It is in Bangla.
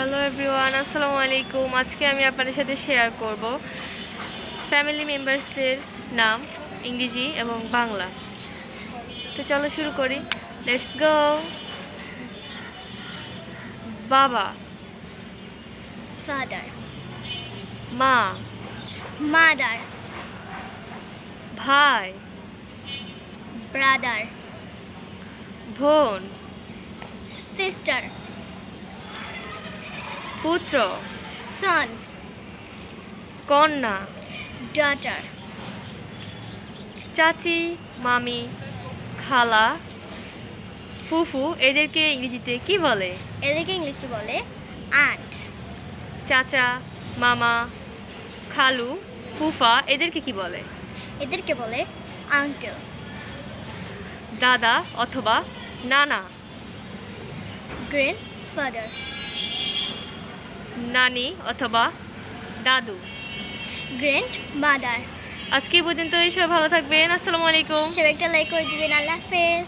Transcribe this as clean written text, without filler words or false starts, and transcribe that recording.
হ্যালো এভরিওয়ান, আসসালামু আলাইকুম। আজকে আমি আপনাদের সাথে শেয়ার করব ফ্যামিলি মেম্বার্সদের নাম ইংরেজি এবং বাংলা। তো চলো শুরু করি, লেটস গো। বাবা, father, মা, mother, ভাই, brother, বোন, sister, পুত্র, son, কন্যা, daughter, চাচি, মামি, খালা, ফুফু এদেরকে ইংরেজিতে কি বলে? এদেরকে ইংলিশে বলে aunt, চাচা, মামা, খালু, ফুফা এদেরকে কি বলে? এদেরকে বলে uncle, দাদা অথবা নানা, grandfather, নানি অথবা দাদু। grandmother। আজকে এই পর্যন্ত, সবাই ভালো থাকবেন। আসসালামু আলাইকুম। সবাই একটা লাইক করে দিবেন। আল্লাহ হাফেজ।